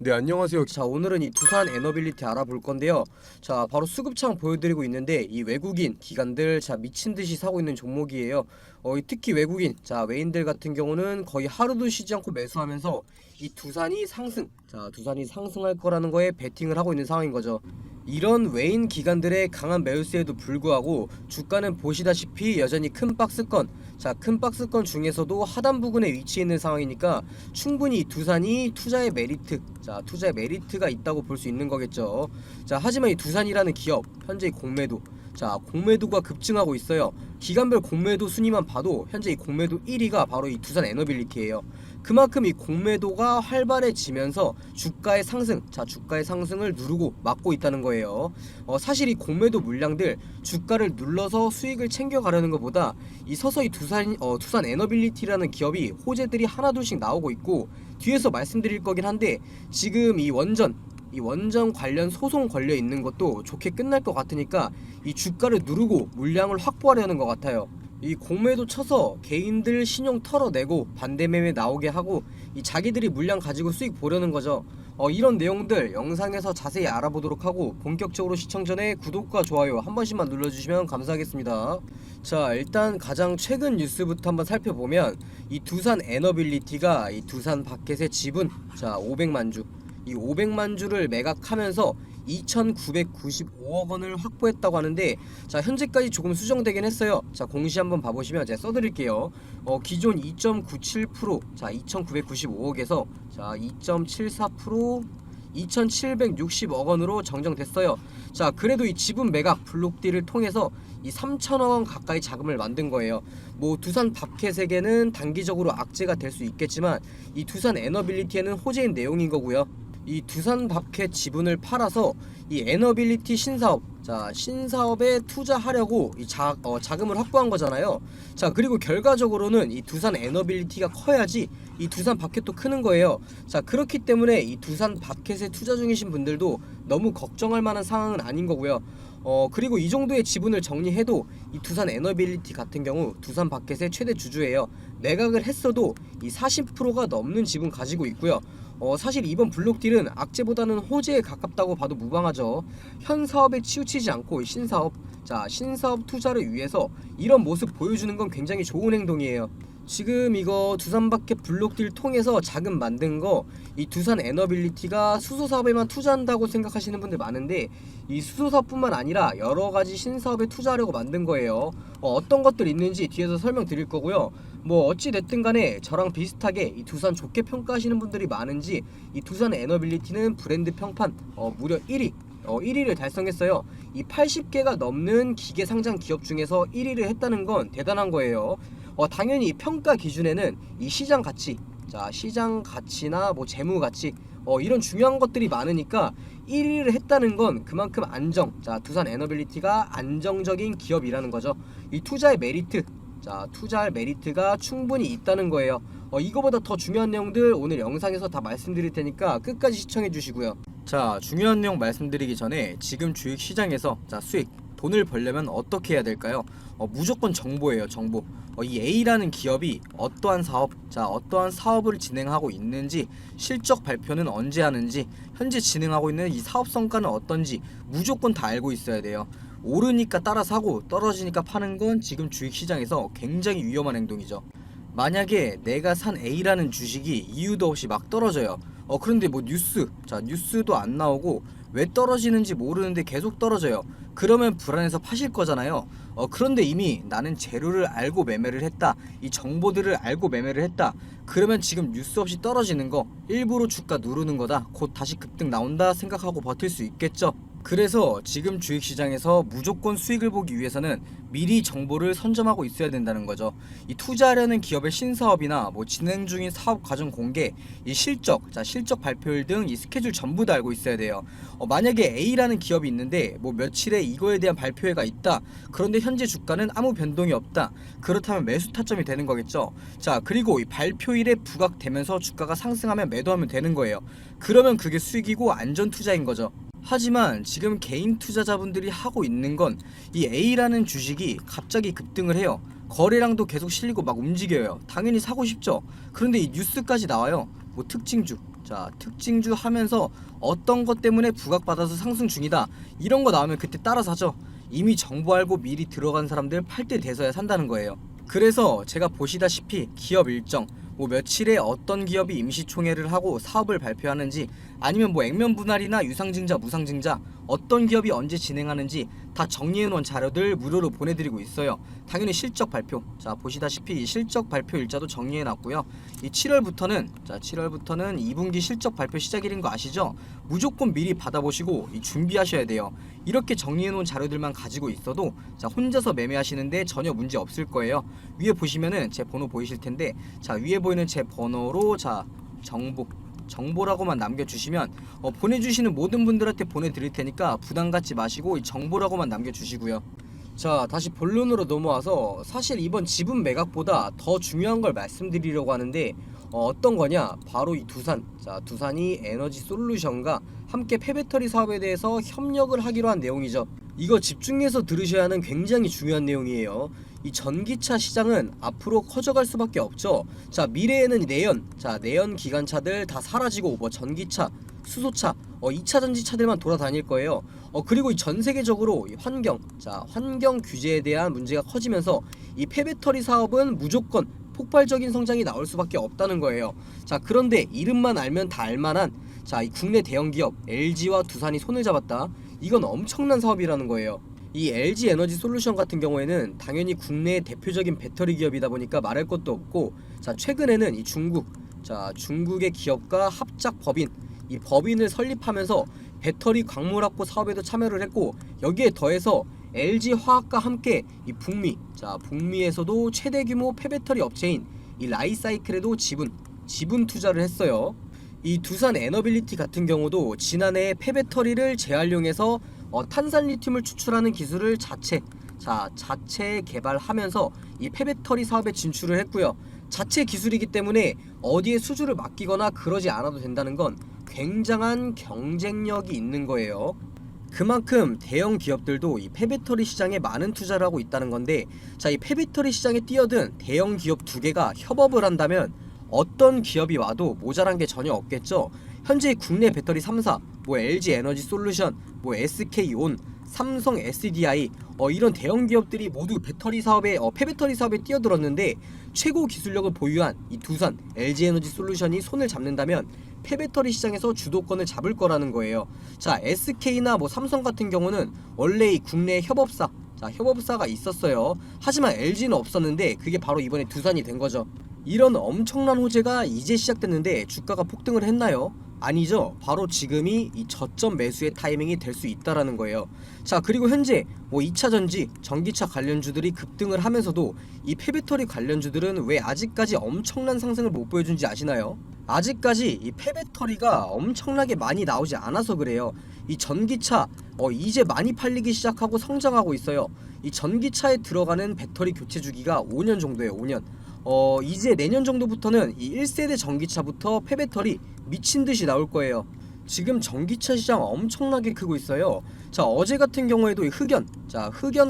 네, 안녕하세요. 자, 오늘은 이 두산 에너빌리티 알아볼 건데요. 자, 바로 수급창 보여드리고 있는데 이 외국인 기관들 자 미친 듯이 사고 있는 종목이에요. 특히 외국인 자 외인들 같은 경우는 거의 하루도 쉬지 않고 매수하면서 이 두산이 상승, 자 두산이 상승할 거라는 거에 베팅을 하고 있는 상황인 거죠. 이런 외인 기관들의 강한 매수세에도 불구하고 주가는 보시다시피 여전히 큰 박스권, 자 큰 박스권 중에서도 하단 부근에 위치해 있는 상황이니까 충분히 두산이 투자의 메리트, 자 투자의 메리트가 있다고 볼 수 있는 거겠죠. 자 하지만 이 두산이라는 기업 현재 공매도, 자 공매도가 급증하고 있어요. 기간별 공매도 순위만 봐도 현재 이 공매도 1위가 바로 이 두산 에너빌리티예요. 그만큼 이 공매도가 활발해지면서 주가의 상승, 자 주가의 상승을 누르고 막고 있다는 거예요. 사실 이 공매도 물량들 주가를 눌러서 수익을 챙겨가려는 것보다 이 서서히 두산 에너빌리티라는 기업이 호재들이 하나둘씩 나오고 있고, 뒤에서 말씀드릴 거긴 한데 지금 이 원전 관련 소송 걸려 있는 것도 좋게 끝날 것 같으니까 이 주가를 누르고 물량을 확보하려는 것 같아요. 이 공매도 쳐서 개인들 신용 털어내고 반대 매매 나오게 하고 이 자기들이 물량 가지고 수익 보려는 거죠. 이런 내용들 영상에서 자세히 알아보도록 하고, 본격적으로 시청 전에 구독과 좋아요 한 번씩만 눌러주시면 감사하겠습니다. 자, 일단 가장 최근 뉴스부터 한번 살펴보면 이 두산 에너빌리티가 이 두산 바켓의 지분 자 500만 주, 이 500만 주를 매각하면서 2,995억 원을 확보했다고 하는데, 자 현재까지 조금 수정되긴 했어요. 자 공시 한번 봐보시면 제가 써드릴게요. 기존 2.97%, 자 2,995억에서 자 2.74%, 2,760억 원으로 정정됐어요. 자 그래도 이 지분 매각 블록딜을 통해서 이 3천억 원 가까이 자금을 만든 거예요. 뭐 두산 밥켓에게는 단기적으로 악재가 될 수 있겠지만 이 두산 에너빌리티에는 호재인 내용인 거고요. 이 두산 밥켓 지분을 팔아서 이 에너빌리티 신사업, 자 신사업에 투자하려고 이 자금을 확보한 거잖아요. 자 그리고 결과적으로는 이 두산 에너빌리티가 커야지 이 두산 밥켓도 크는 거예요. 자 그렇기 때문에 이 두산 밥켓에 투자 중이신 분들도 너무 걱정할 만한 상황은 아닌 거고요. 그리고 이 정도의 지분을 정리해도 이 두산 에너빌리티 같은 경우 두산 밥켓의 최대 주주예요. 매각을 했어도 이 40%가 넘는 지분 가지고 있고요. 사실 이번 블록딜은 악재보다는 호재에 가깝다고 봐도 무방하죠. 현 사업에 치우치지 않고 신사업, 자 신사업 투자를 위해서 이런 모습 보여주는 건 굉장히 좋은 행동이에요. 지금 이거 두산바켓 블록딜 통해서 자금 만든 거 이 두산 에너빌리티가 수소사업에만 투자한다고 생각하시는 분들 많은데, 이 수소사업뿐만 아니라 여러가지 신사업에 투자하려고 만든 거예요. 어떤 것들 있는지 뒤에서 설명드릴 거고요. 뭐 어찌 됐든 간에 저랑 비슷하게 이 두산 좋게 평가하시는 분들이 많은지 이 두산 에너빌리티는 브랜드 평판 무려 1위, 1위를 달성했어요. 이 80개가 넘는 기계 상장 기업 중에서 1위를 했다는 건 대단한 거예요. 당연히 이 평가 기준에는 이 시장 가치, 자 시장 가치나 뭐 재무 가치, 이런 중요한 것들이 많으니까 1위를 했다는 건 그만큼 자 두산 에너빌리티가 안정적인 기업이라는 거죠. 이 투자의 메리트, 자 투자할 메리트가 충분히 있다는 거예요. 이거보다 더 중요한 내용들 오늘 영상에서 다 말씀드릴 테니까 끝까지 시청해 주시고요. 자 중요한 내용 말씀드리기 전에 지금 주식시장에서 자 수익, 돈을 벌려면 어떻게 해야 될까요? 무조건 정보예요. 정보. 이 A라는 기업이 어떠한 사업을 진행하고 있는지, 실적 발표는 언제 하는지, 현재 진행하고 있는 이 사업 성과는 어떤지 무조건 다 알고 있어야 돼요. 오르니까 따라 사고 떨어지니까 파는 건 지금 주식시장에서 굉장히 위험한 행동이죠. 만약에 내가 산 A라는 주식이 이유도 없이 막 떨어져요. 그런데 뭐 뉴스도 안 나오고 왜 떨어지는지 모르는데 계속 떨어져요. 그러면 불안해서 파실 거잖아요. 그런데 이미 나는 재료를 알고 매매를 했다, 이 정보들을 알고 매매를 했다, 그러면 지금 뉴스 없이 떨어지는 거 일부러 주가 누르는 거다, 곧 다시 급등 나온다 생각하고 버틸 수 있겠죠. 그래서 지금 주식시장에서 무조건 수익을 보기 위해서는 미리 정보를 선점하고 있어야 된다는 거죠. 이 투자하려는 기업의 신사업이나 뭐 진행 중인 사업 과정 공개, 이 실적 발표일 등 이 스케줄 전부 다 알고 있어야 돼요. 만약에 A라는 기업이 있는데 뭐 며칠에 이거에 대한 발표회가 있다, 그런데 현재 주가는 아무 변동이 없다, 그렇다면 매수 타점이 되는 거겠죠. 자 그리고 이 발표일에 부각되면서 주가가 상승하면 매도하면 되는 거예요. 그러면 그게 수익이고 안전 투자인 거죠. 하지만 지금 개인 투자자분들이 하고 있는 건 이 A라는 주식이 갑자기 급등을 해요. 거래량도 계속 실리고 막 움직여요. 당연히 사고 싶죠. 그런데 이 뉴스까지 나와요. 뭐 특징주, 자 특징주 하면서 어떤 것 때문에 부각받아서 상승 중이다 이런 거 나오면 그때 따라 사죠. 이미 정보 알고 미리 들어간 사람들 팔 때 돼서야 산다는 거예요. 그래서 제가 보시다시피 기업 일정, 뭐 며칠에 어떤 기업이 임시총회를 하고 사업을 발표하는지, 아니면 뭐 액면 분할이나 유상증자 무상증자 어떤 기업이 언제 진행하는지 다 정리해놓은 자료들 무료로 보내드리고 있어요. 당연히 실적 발표, 자 보시다시피 실적 발표 일자도 정리해놨고요. 이 7월부터는 2분기 실적 발표 시작일인 거 아시죠? 무조건 미리 받아보시고 준비하셔야 돼요. 이렇게 정리해놓은 자료들만 가지고 있어도 자 혼자서 매매하시는데 전혀 문제 없을 거예요. 위에 보시면은 제 번호 보이실 텐데, 자 위에 보이는 제 번호로 자 정보라고만 남겨주시면 보내주시는 모든 분들한테 보내드릴 테니까 부담 갖지 마시고 이 정보라고만 남겨주시고요. 자 다시 본론으로 넘어와서 사실 이번 지분 매각보다 더 중요한 걸 말씀드리려고 하는데 어떤 거냐, 바로 이 두산이 에너지솔루션과 함께 폐배터리 사업에 대해서 협력을 하기로 한 내용이죠. 이거 집중해서 들으셔야 하는 굉장히 중요한 내용이에요. 이 전기차 시장은 앞으로 커져갈 수밖에 없죠. 자 미래에는 내연 기관차들 다 사라지고 뭐 전기차, 수소차, 2차 전지 차들만 돌아다닐 거예요. 그리고 이 전 세계적으로 이 환경 규제에 대한 문제가 커지면서 이 폐배터리 사업은 무조건 폭발적인 성장이 나올 수밖에 없다는 거예요. 자 그런데 이름만 알면 다 알만한 이 국내 대형 기업 LG와 두산이 손을 잡았다. 이건 엄청난 사업이라는 거예요. 이 LG 에너지 솔루션 같은 경우에는 당연히 국내의 대표적인 배터리 기업이다 보니까 말할 것도 없고, 자 최근에는 이 중국의 기업과 합작 이 법인을 설립하면서 배터리 광물 확보 사업에도 참여를 했고, 여기에 더해서 LG 화학과 함께 이 북미에서도 최대 규모 폐배터리 업체인 이 라이사이클에도 지분 투자를 했어요. 이 두산 에너빌리티 같은 경우도 지난해 폐배터리를 재활용해서 탄산 리튬을 추출하는 기술을 자체 개발하면서 이 폐배터리 사업에 진출을 했고요. 자체 기술이기 때문에 어디에 수주를 맡기거나 그러지 않아도 된다는 건 굉장한 경쟁력이 있는 거예요. 그만큼 대형 기업들도 이 폐배터리 시장에 많은 투자를 하고 있다는 건데, 이 폐배터리 시장에 뛰어든 대형 기업 두 개가 협업을 한다면 어떤 기업이 와도 모자란 게 전혀 없겠죠. 현재 국내 배터리 3사, 뭐 LG 에너지 솔루션, 뭐 SK온, 삼성 SDI 이런 대형 기업들이 모두 폐배터리 사업에 뛰어들었는데, 최고 기술력을 보유한 이 두산, LG 에너지 솔루션이 손을 잡는다면 폐배터리 시장에서 주도권을 잡을 거라는 거예요. 자 SK나 뭐 삼성 같은 경우는 원래 이 국내 협업사가 있었어요. 하지만 LG는 없었는데 그게 바로 이번에 두산이 된 거죠. 이런 엄청난 호재가 이제 시작됐는데 주가가 폭등을 했나요? 아니죠. 바로 지금이 이 저점 매수의 타이밍이 될 수 있다라는 거예요. 자 그리고 현재 뭐 2차 전지, 전기차 관련주들이 급등을 하면서도 이 폐배터리 관련주들은 왜 아직까지 엄청난 상승을 못 보여준지 아시나요? 아직까지 이 폐배터리가 엄청나게 많이 나오지 않아서 그래요. 이 전기차 이제 많이 팔리기 시작하고 성장하고 있어요. 이 전기차에 들어가는 배터리 교체 주기가 5년 정도예요. 5년. 이제 내년 정도부터는 이 1세대 전기차부터 폐배터리 미친듯이 나올 거예요. 지금 전기차 시장 엄청나게 크고 있어요. 자 어제 같은 경우에도 흑연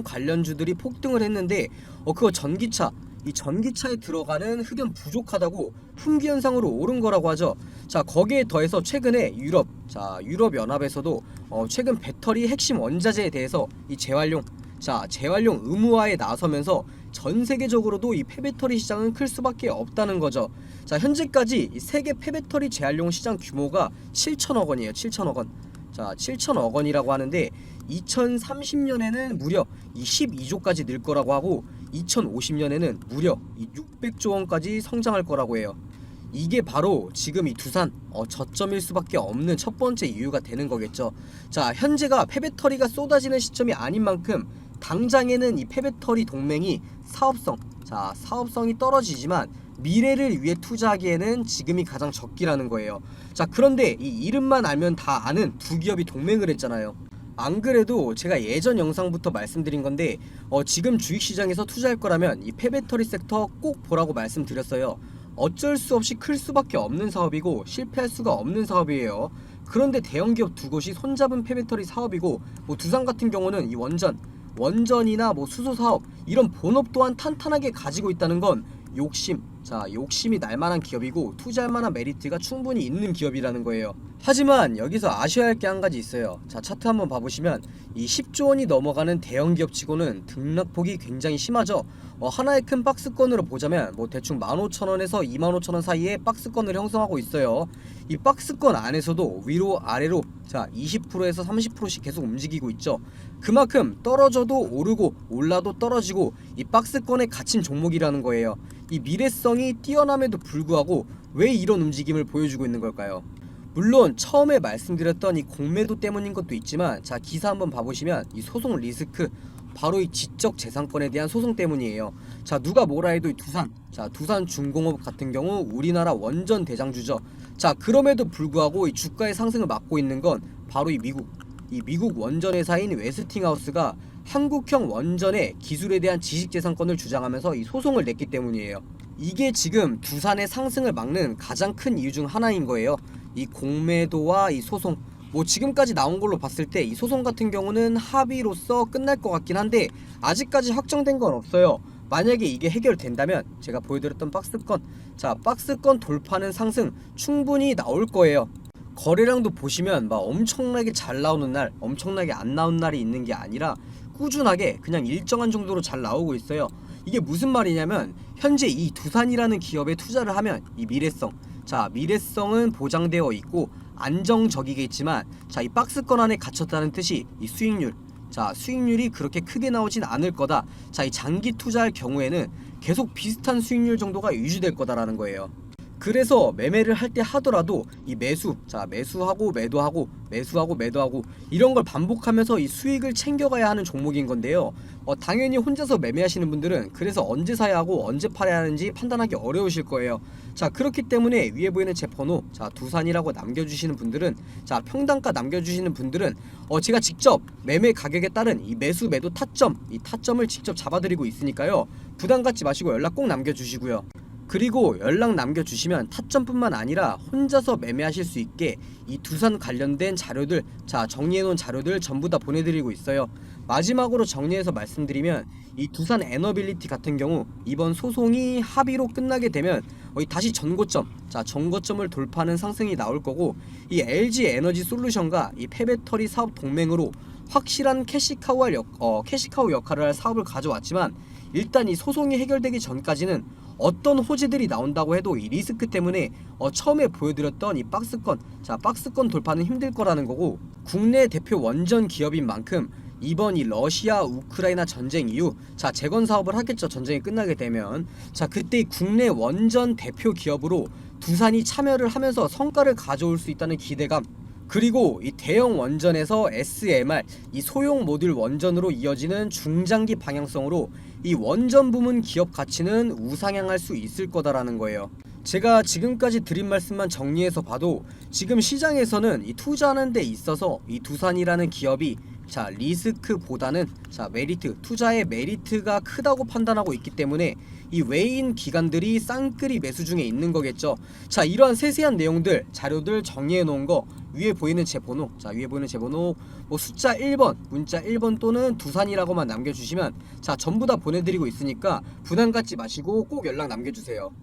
관련주들이 폭등을 했는데 그거 전기차에 들어가는 흑연 부족하다고 품귀 현상으로 오른 거라고 하죠. 자 거기에 더해서 최근에 유럽 연합에서도 최근 배터리 핵심 원자재에 대해서 이 재활용 의무화에 나서면서 전 세계적으로도 이 폐배터리 시장은 클 수밖에 없다는 거죠. 자 현재까지 이 세계 폐배터리 재활용 시장 규모가 7천억 원이에요. 7천억 원. 자 7천억 원이라고 하는데 2030년에는 무려 이 12조까지 늘 거라고 하고 2050년에는 무려 이 600조 원까지 성장할 거라고 해요. 이게 바로 지금 이 두산 저점일 수밖에 없는 첫 번째 이유가 되는 거겠죠. 자 현재가 폐배터리가 쏟아지는 시점이 아닌 만큼 당장에는 이 폐배터리 동맹이 사업성이 떨어지지만 미래를 위해 투자하기에는 지금이 가장 적기라는 거예요. 자 그런데 이 이름만 알면 다 아는 두 기업이 동맹을 했잖아요. 안 그래도 제가 예전 영상부터 말씀드린 건데 지금 주식시장에서 투자할 거라면 이 폐배터리 섹터 꼭 보라고 말씀드렸어요. 어쩔 수 없이 클 수밖에 없는 사업이고 실패할 수가 없는 사업이에요. 그런데 대형 기업 두 곳이 손잡은 폐배터리 사업이고, 뭐 두산 같은 경우는 이 원전이나 뭐 수소 사업 이런 본업 또한 탄탄하게 가지고 있다는 건 욕심, 자, 욕심이 날 만한 기업이고 투자할 만한 메리트가 충분히 있는 기업이라는 거예요. 하지만 여기서 아셔야 할 게 한 가지 있어요. 자, 차트 한번 봐보시면 이 10조 원이 넘어가는 대형 기업치고는 등락폭이 굉장히 심하죠. 하나의 큰 박스권으로 보자면 뭐 대충 15,000원에서 25,000원 사이에 박스권을 형성하고 있어요. 이 박스권 안에서도 위로 아래로 자 20%에서 30%씩 계속 움직이고 있죠. 그만큼 떨어져도 오르고 올라도 떨어지고 이 박스권에 갇힌 종목이라는 거예요. 이 미래성이 뛰어남에도 불구하고 왜 이런 움직임을 보여주고 있는 걸까요? 물론 처음에 말씀드렸던 이 공매도 때문인 것도 있지만, 자 기사 한번 봐보시면 이 소송 리스크, 바로 이 지적 재산권에 대한 소송 때문이에요. 자 누가 뭐라 해도 이 두산중공업 같은 경우 우리나라 원전 대장주죠. 자 그럼에도 불구하고 이 주가의 상승을 막고 있는 건 바로 이 미국 원전 회사인 웨스팅하우스가 한국형 원전의 기술에 대한 지식재산권을 주장하면서 이 소송을 냈기 때문이에요. 이게 지금 두산의 상승을 막는 가장 큰 이유 중 하나인 거예요. 이 공매도와 이 소송, 뭐 지금까지 나온 걸로 봤을 때 이 소송 같은 경우는 합의로서 끝날 것 같긴 한데 아직까지 확정된 건 없어요. 만약에 이게 해결된다면 제가 보여드렸던 박스권 돌파는 상승 충분히 나올 거예요. 거래량도 보시면 막 엄청나게 잘 나오는 날, 엄청나게 안 나오는 날이 있는 게 아니라 꾸준하게 그냥 일정한 정도로 잘 나오고 있어요. 이게 무슨 말이냐면 현재 이 두산이라는 기업에 투자를 하면 이 미래성은 보장되어 있고 안정적이겠지만, 자 이 박스권 안에 갇혔다는 뜻이 이 수익률이 그렇게 크게 나오진 않을 거다. 자 이 장기 투자할 경우에는 계속 비슷한 수익률 정도가 유지될 거다라는 거예요. 그래서 매매를 할 때 하더라도 이 매수하고 매도하고 이런 걸 반복하면서 이 수익을 챙겨가야 하는 종목인 건데요. 당연히 혼자서 매매하시는 분들은 그래서 언제 사야 하고 언제 팔아야 하는지 판단하기 어려우실 거예요. 자 그렇기 때문에 위에 보이는 제 번호, 자 두산이라고 남겨주시는 분들은, 자 평단가 남겨주시는 분들은 제가 직접 매매 가격에 따른 이 매수 매도 타점, 이 타점을 직접 잡아드리고 있으니까요. 부담 갖지 마시고 연락 꼭 남겨주시고요. 그리고 연락 남겨주시면 타점뿐만 아니라 혼자서 매매하실 수 있게 이 두산 관련된 자료들, 자 정리해놓은 자료들 전부 다 보내드리고 있어요. 마지막으로 정리해서 말씀드리면 이 두산 에너빌리티 같은 경우 이번 소송이 합의로 끝나게 되면 다시 전고점을 돌파하는 상승이 나올 거고, 이 LG 에너지 솔루션과 이 폐배터리 사업 동맹으로 확실한 캐시카우 역할을 할 사업을 가져왔지만, 일단 이 소송이 해결되기 전까지는 어떤 호재들이 나온다고 해도 이 리스크 때문에 처음에 보여드렸던 이 박스권 돌파는 힘들 거라는 거고, 국내 대표 원전 기업인 만큼 이번 이 러시아 우크라이나 전쟁 이후 자 재건 사업을 하겠죠. 전쟁이 끝나게 되면 자 그때 국내 원전 대표 기업으로 두산이 참여를 하면서 성과를 가져올 수 있다는 기대감, 그리고 이 대형 원전에서 SMR 이 소형 모듈 원전으로 이어지는 중장기 방향성으로 이 원전 부문 기업 가치는 우상향할 수 있을 거다라는 거예요. 제가 지금까지 드린 말씀만 정리해서 봐도 지금 시장에서는 이 투자하는 데 있어서 이 두산이라는 기업이 자 리스크보다는 자 투자의 메리트가 크다고 판단하고 있기 때문에 이 외인 기관들이 쌍끌이 매수 중에 있는 거겠죠. 자 이러한 세세한 내용들 자료들 정리해 놓은 거 위에 보이는 제 번호, 뭐 숫자 1번, 문자 1번 또는 두산이라고만 남겨주시면 자 전부 다 보내드리고 있으니까 부담 갖지 마시고 꼭 연락 남겨주세요.